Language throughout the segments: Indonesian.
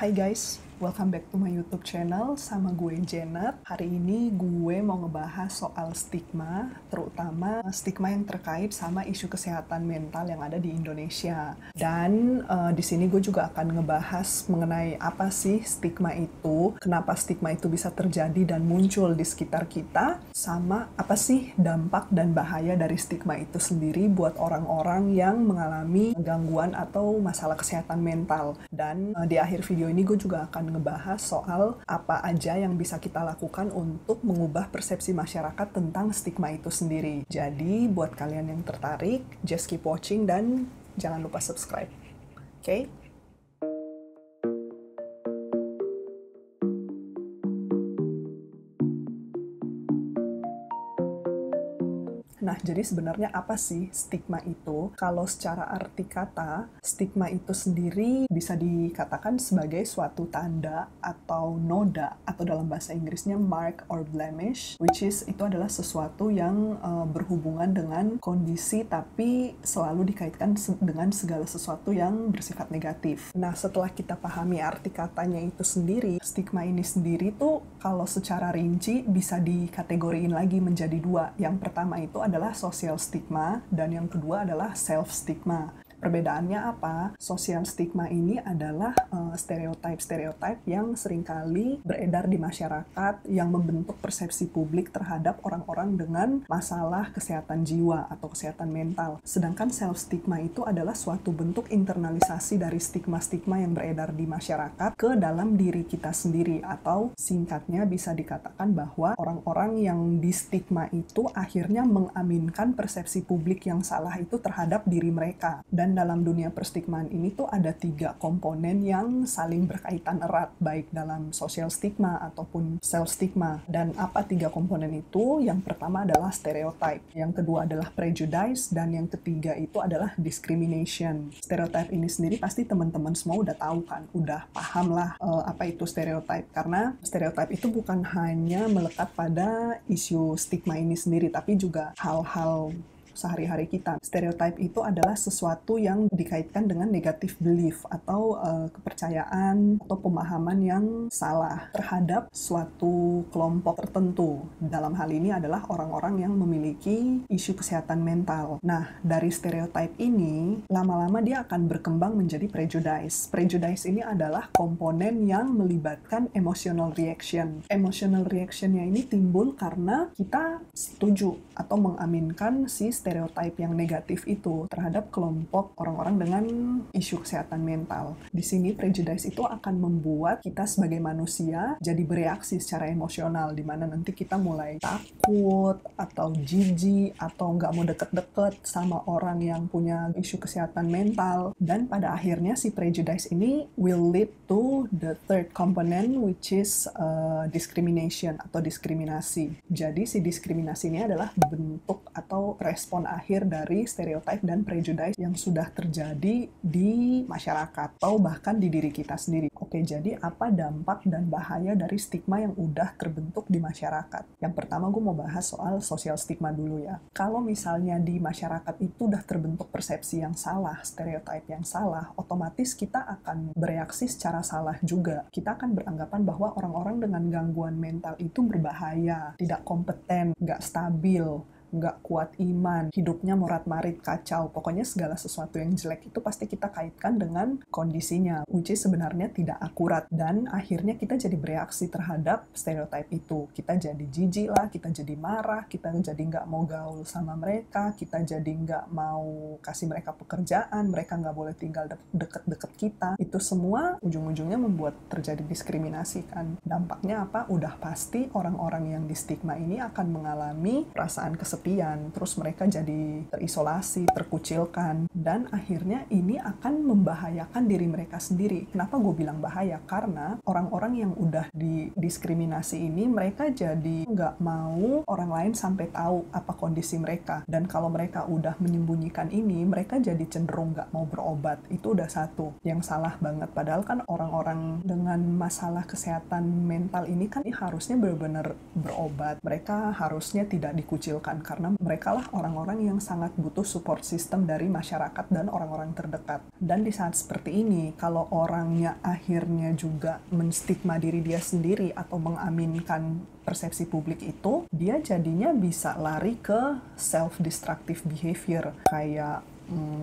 Hai guys, welcome back to my YouTube channel sama gue Janet. Hari ini gue mau ngebahas soal stigma, terutama stigma yang terkait sama isu kesehatan mental yang ada di Indonesia. Dan di sini gue juga akan ngebahas mengenai apa sih stigma itu, kenapa stigma itu bisa terjadi dan muncul di sekitar kita, sama apa sih dampak dan bahaya dari stigma itu sendiri buat orang-orang yang mengalami gangguan atau masalah kesehatan mental. Dan di akhir video ini gue juga akan ngebahas soal apa aja yang bisa kita lakukan untuk mengubah persepsi masyarakat tentang stigma itu sendiri. Jadi buat kalian yang tertarik, just keep watching dan jangan lupa subscribe. Oke? Nah, jadi sebenarnya apa sih stigma itu? Kalau secara arti kata, stigma itu sendiri bisa dikatakan sebagai suatu tanda atau noda, atau dalam bahasa Inggrisnya mark or blemish, which is itu adalah sesuatu yang berhubungan dengan kondisi tapi selalu dikaitkan dengan segala sesuatu yang bersifat negatif. Nah, setelah kita pahami arti katanya itu sendiri, stigma ini sendiri tuh kalau secara rinci bisa dikategoriin lagi menjadi dua. Yang pertama itu adalah social stigma dan yang kedua adalah self stigma. Perbedaannya apa? Social stigma ini adalah stereotype yang seringkali beredar di masyarakat yang membentuk persepsi publik terhadap orang-orang dengan masalah kesehatan jiwa atau kesehatan mental. Sedangkan self stigma itu adalah suatu bentuk internalisasi dari stigma-stigma yang beredar di masyarakat ke dalam diri kita sendiri, atau singkatnya bisa dikatakan bahwa orang-orang yang di stigma itu akhirnya mengaminkan persepsi publik yang salah itu terhadap diri mereka. Dan dalam dunia perstigmaan ini tuh ada 3 komponen yang saling berkaitan erat, baik dalam social stigma ataupun self stigma. Dan apa 3 komponen itu? Yang pertama adalah stereotype, yang kedua adalah prejudice, dan yang ketiga itu adalah discrimination. Stereotype ini sendiri pasti teman-teman semua udah tahu kan, udah paham lah apa itu stereotype, karena stereotype itu bukan hanya melekat pada isu stigma ini sendiri, tapi juga hal-hal sehari-hari kita. Stereotype itu adalah sesuatu yang dikaitkan dengan negative belief atau kepercayaan atau pemahaman yang salah terhadap suatu kelompok tertentu. Dalam hal ini adalah orang-orang yang memiliki isu kesehatan mental. Nah, dari stereotype ini, lama-lama dia akan berkembang menjadi prejudice. Prejudice ini adalah komponen yang melibatkan emotional reaction. Emotional reaction-nya ini timbul karena kita setuju atau mengaminkan si stereotype yang negatif itu terhadap kelompok orang-orang dengan isu kesehatan mental. Di sini prejudice itu akan membuat kita sebagai manusia jadi bereaksi secara emosional, di mana nanti kita mulai takut atau jijik atau nggak mau deket-deket sama orang yang punya isu kesehatan mental. Dan pada akhirnya si prejudice ini will lead to the third component, which is discrimination atau diskriminasi. Jadi si diskriminasi ini adalah bentuk atau respon akhir dari stereotype dan prejudice yang sudah terjadi di masyarakat atau bahkan di diri kita sendiri. Oke, jadi apa dampak dan bahaya dari stigma yang udah terbentuk di masyarakat? Yang pertama gue mau bahas soal social stigma dulu ya. Kalau misalnya di masyarakat itu udah terbentuk persepsi yang salah, stereotype yang salah, otomatis kita akan bereaksi secara salah juga. Kita akan beranggapan bahwa orang-orang dengan gangguan mental itu berbahaya, tidak kompeten, nggak stabil, nggak kuat iman, hidupnya morat-marit, kacau. Pokoknya segala sesuatu yang jelek itu pasti kita kaitkan dengan kondisinya, which is sebenarnya tidak akurat. Dan akhirnya kita jadi bereaksi terhadap stereotype itu. Kita jadi jijik lah, kita jadi marah, kita jadi nggak mau gaul sama mereka, kita jadi nggak mau kasih mereka pekerjaan, mereka nggak boleh tinggal deket-deket kita. Itu semua ujung-ujungnya membuat terjadi diskriminasi kan. Dampaknya apa? Udah pasti orang-orang yang di stigma ini akan mengalami perasaan kesepian, terus mereka jadi terisolasi, terkucilkan, dan akhirnya ini akan membahayakan diri mereka sendiri. Kenapa gue bilang bahaya? Karena orang-orang yang udah didiskriminasi ini, mereka jadi nggak mau orang lain sampai tahu apa kondisi mereka. Dan kalau mereka udah menyembunyikan ini, mereka jadi cenderung nggak mau berobat. Itu udah satu yang salah banget. Padahal kan orang-orang dengan masalah kesehatan mental ini kan harusnya benar-benar berobat. Mereka harusnya tidak dikucilkan karena mereka lah orang-orang yang sangat butuh support system dari masyarakat dan orang-orang terdekat. Dan di saat seperti ini, kalau orangnya akhirnya juga menstigma diri dia sendiri atau mengaminkan persepsi publik itu, dia jadinya bisa lari ke self-destructive behavior, kayak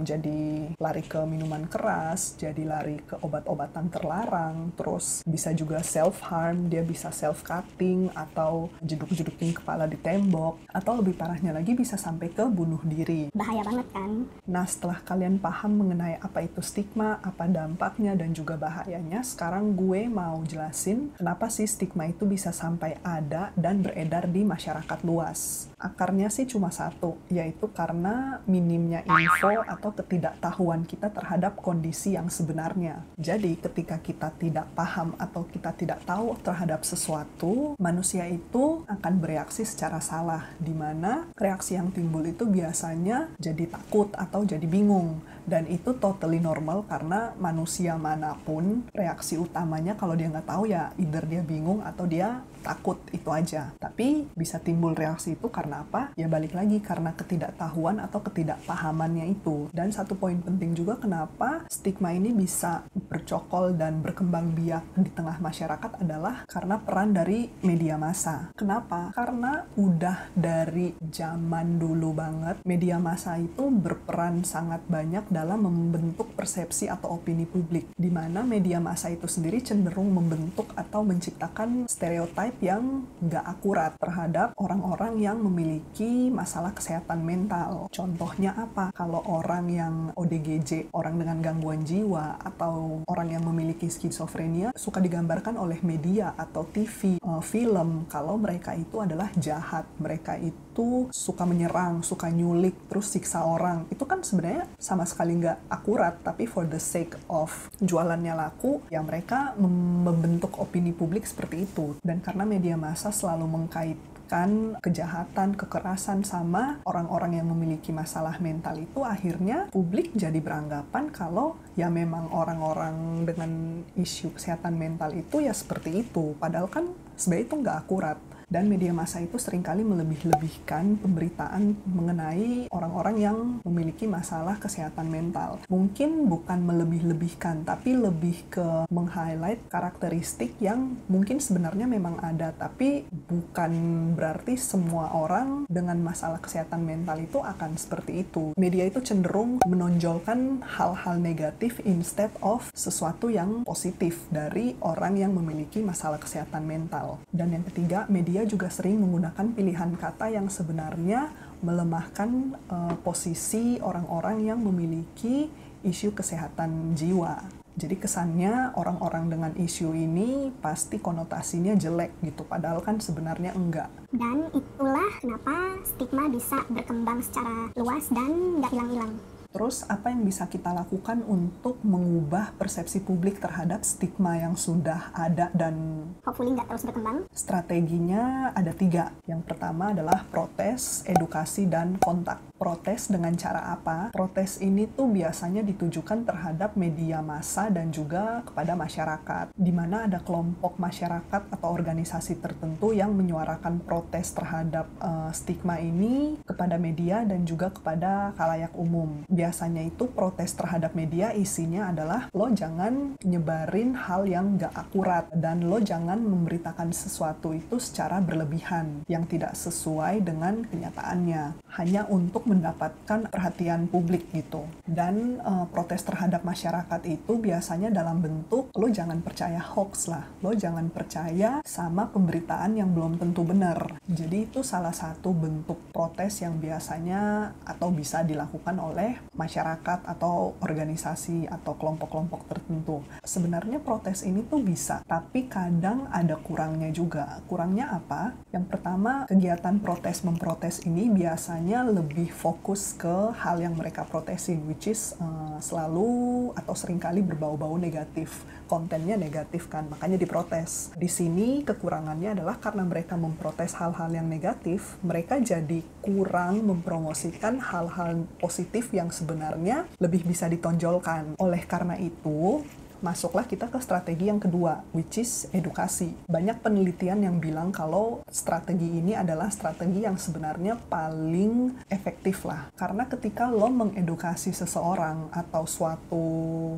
jadi lari ke minuman keras, jadi lari ke obat-obatan terlarang, terus bisa juga self-harm, dia bisa self-cutting, atau jeduk-jedukin kepala di tembok, atau lebih parahnya lagi bisa sampai ke bunuh diri. Bahaya banget kan? Nah, setelah kalian paham mengenai apa itu stigma, apa dampaknya, dan juga bahayanya, sekarang gue mau jelasin kenapa sih stigma itu bisa sampai ada dan beredar di masyarakat luas. Akarnya sih cuma satu, yaitu karena minimnya info atau ketidaktahuan kita terhadap kondisi yang sebenarnya. Jadi, ketika kita tidak paham atau kita tidak tahu terhadap sesuatu, manusia itu akan bereaksi secara salah, di mana reaksi yang timbul itu biasanya jadi takut atau jadi bingung. Dan itu totally normal karena manusia manapun reaksi utamanya kalau dia nggak tahu ya either dia bingung atau dia takut, itu aja. Tapi bisa timbul reaksi itu karena apa? Ya balik lagi karena ketidaktahuan atau ketidakpahamannya itu. Dan satu poin penting juga kenapa stigma ini bisa bercokol dan berkembang biak di tengah masyarakat adalah karena peran dari media massa. Kenapa? Karena udah dari zaman dulu banget media massa itu berperan sangat banyak dalam membentuk persepsi atau opini publik, di mana media massa itu sendiri cenderung membentuk atau menciptakan stereotip yang nggak akurat terhadap orang-orang yang memiliki masalah kesehatan mental. Contohnya apa? Kalau orang yang ODGJ, orang dengan gangguan jiwa, atau orang yang memiliki skizofrenia, suka digambarkan oleh media atau TV, film, kalau mereka itu adalah jahat, mereka itu suka menyerang, suka nyulik, terus siksa orang. Itu kan sebenarnya sama sekali nggak akurat, tapi for the sake of jualannya laku, ya mereka membentuk opini publik seperti itu. Dan karena media massa selalu mengkaitkan kejahatan, kekerasan sama orang-orang yang memiliki masalah mental itu, akhirnya publik jadi beranggapan kalau ya memang orang-orang dengan isu kesehatan mental itu ya seperti itu. Padahal kan sebenarnya itu nggak akurat. Dan media massa itu seringkali melebih-lebihkan pemberitaan mengenai orang-orang yang memiliki masalah kesehatan mental. Mungkin bukan melebih-lebihkan, tapi lebih ke meng-highlight karakteristik yang mungkin sebenarnya memang ada, tapi bukan berarti semua orang dengan masalah kesehatan mental itu akan seperti itu. Media itu cenderung menonjolkan hal-hal negatif instead of sesuatu yang positif dari orang yang memiliki masalah kesehatan mental. Dan yang ketiga, media juga sering menggunakan pilihan kata yang sebenarnya melemahkan posisi orang-orang yang memiliki isu kesehatan jiwa. Jadi kesannya orang-orang dengan isu ini pasti konotasinya jelek gitu, padahal kan sebenarnya enggak. Dan itulah kenapa stigma bisa berkembang secara luas dan nggak hilang-hilang. Terus apa yang bisa kita lakukan untuk mengubah persepsi publik terhadap stigma yang sudah ada dan hopefully nggak terus berkembang? Strateginya ada 3. Yang pertama adalah protes, edukasi, dan kontak. Protes dengan cara apa? Protes ini tuh biasanya ditujukan terhadap media massa dan juga kepada masyarakat, di mana ada kelompok masyarakat atau organisasi tertentu yang menyuarakan protes terhadap stigma ini kepada media dan juga kepada khalayak umum. Biasanya itu protes terhadap media isinya adalah lo jangan nyebarin hal yang gak akurat dan lo jangan memberitakan sesuatu itu secara berlebihan yang tidak sesuai dengan kenyataannya, hanya untuk mendapatkan perhatian publik gitu. Dan protes terhadap masyarakat itu biasanya dalam bentuk lo jangan percaya hoax lah, lo jangan percaya sama pemberitaan yang belum tentu benar. Jadi itu salah satu bentuk protes yang biasanya atau bisa dilakukan oleh masyarakat atau organisasi atau kelompok-kelompok tertentu. Sebenarnya protes ini tuh bisa, tapi kadang ada kurangnya juga. Kurangnya apa? Yang pertama, kegiatan protes-memprotes ini biasanya lebih fokus ke hal yang mereka protesin, which is selalu atau seringkali berbau-bau negatif. Kontennya negatif kan, makanya diprotes. Di sini kekurangannya adalah karena mereka memprotes hal-hal yang negatif, mereka jadi kurang mempromosikan hal-hal positif yang sebenarnya lebih bisa ditonjolkan. Oleh karena itu, masuklah kita ke strategi yang kedua, which is edukasi. Banyak penelitian yang bilang kalau strategi ini adalah strategi yang sebenarnya paling efektif lah. Karena ketika lo mengedukasi seseorang atau suatu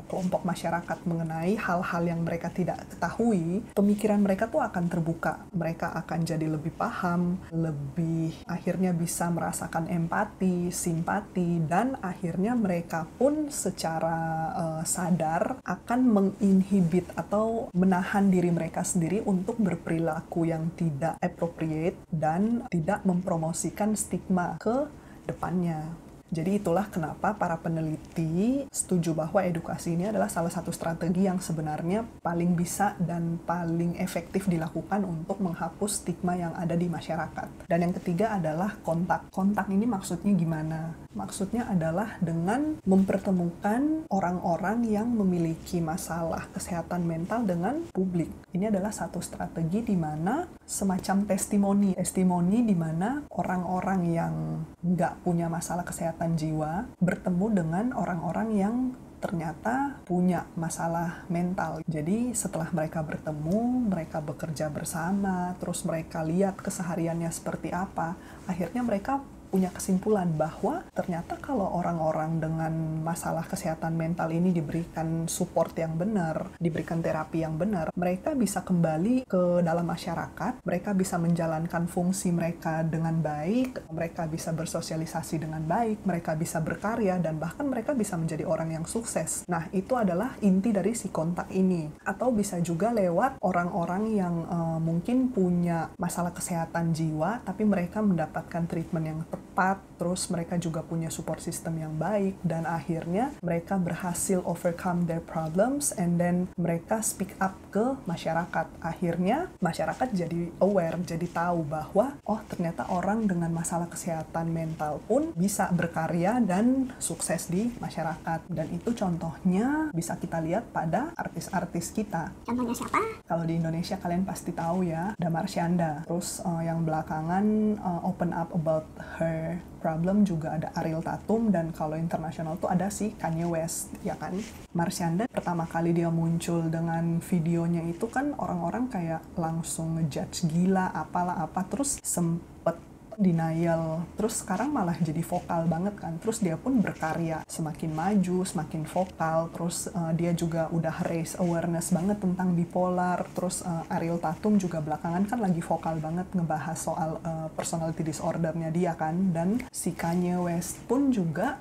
kelompok masyarakat mengenai hal-hal yang mereka tidak ketahui, pemikiran mereka tuh akan terbuka. Mereka akan jadi lebih paham, lebih akhirnya bisa merasakan empati, simpati, dan akhirnya mereka pun secara sadar akan menginhibit atau menahan diri mereka sendiri untuk berperilaku yang tidak appropriate dan tidak mempromosikan stigma ke depannya. Jadi itulah kenapa para peneliti setuju bahwa edukasi ini adalah salah satu strategi yang sebenarnya paling bisa dan paling efektif dilakukan untuk menghapus stigma yang ada di masyarakat. Dan yang ketiga adalah kontak. Kontak ini maksudnya gimana? Maksudnya adalah dengan mempertemukan orang-orang yang memiliki masalah kesehatan mental dengan publik. Ini adalah satu strategi di mana semacam testimoni di mana orang-orang yang nggak punya masalah kesehatan jiwa bertemu dengan orang-orang yang ternyata punya masalah mental. Jadi setelah mereka bertemu, mereka bekerja bersama, terus mereka lihat kesehariannya seperti apa, akhirnya mereka punya kesimpulan bahwa ternyata kalau orang-orang dengan masalah kesehatan mental ini diberikan support yang benar, diberikan terapi yang benar, mereka bisa kembali ke dalam masyarakat, mereka bisa menjalankan fungsi mereka dengan baik, mereka bisa bersosialisasi dengan baik, mereka bisa berkarya, dan bahkan mereka bisa menjadi orang yang sukses. Nah, itu adalah inti dari si kontak ini. Atau bisa juga lewat orang-orang yang mungkin punya masalah kesehatan jiwa, tapi mereka mendapatkan treatment yang tepat, terus mereka juga punya support system yang baik, dan akhirnya mereka berhasil overcome their problems, and then mereka speak up ke masyarakat. Akhirnya masyarakat jadi aware, jadi tahu bahwa oh ternyata orang dengan masalah kesehatan mental pun bisa berkarya dan sukses di masyarakat. Dan itu contohnya bisa kita lihat pada artis-artis kita. Contohnya siapa? Kalau di Indonesia kalian pasti tahu ya, ada Marshanda. Terus yang belakangan open up about her problem juga ada Ariel Tatum, dan kalau internasional tuh ada si Kanye West, ya kan? Marshanda pertama kali dia muncul dengan videonya itu kan orang-orang kayak langsung ngejudge gila, apalah apa, terus sempet denial, terus sekarang malah jadi vokal banget kan, terus dia pun berkarya, semakin maju, semakin vokal, terus dia juga udah raise awareness banget tentang bipolar, terus Ariel Tatum juga belakangan kan lagi vokal banget ngebahas soal personality disordernya dia kan, dan si Kanye West pun juga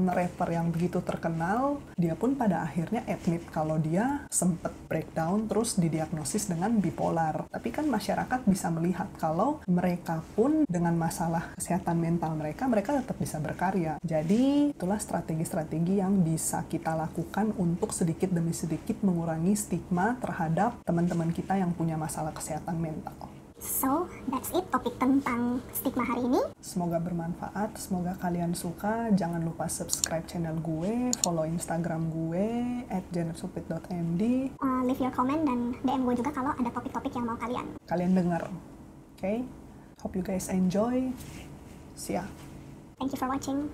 rapper yang begitu terkenal, dia pun pada akhirnya admit kalau dia sempet breakdown terus didiagnosis dengan bipolar. Tapi kan masyarakat bisa melihat kalau mereka pun dengan masalah kesehatan mental mereka tetap bisa berkarya. Jadi itulah strategi-strategi yang bisa kita lakukan untuk sedikit demi sedikit mengurangi stigma terhadap teman-teman kita yang punya masalah kesehatan mental. So, that's it topik tentang stigma hari ini. Semoga bermanfaat, semoga kalian suka. Jangan lupa subscribe channel gue, follow Instagram gue @jennersupit.md. Leave your comment dan DM gue juga kalau ada topik-topik yang mau kalian dengar. Okay? Hope you guys enjoy. See ya. Thank you for watching.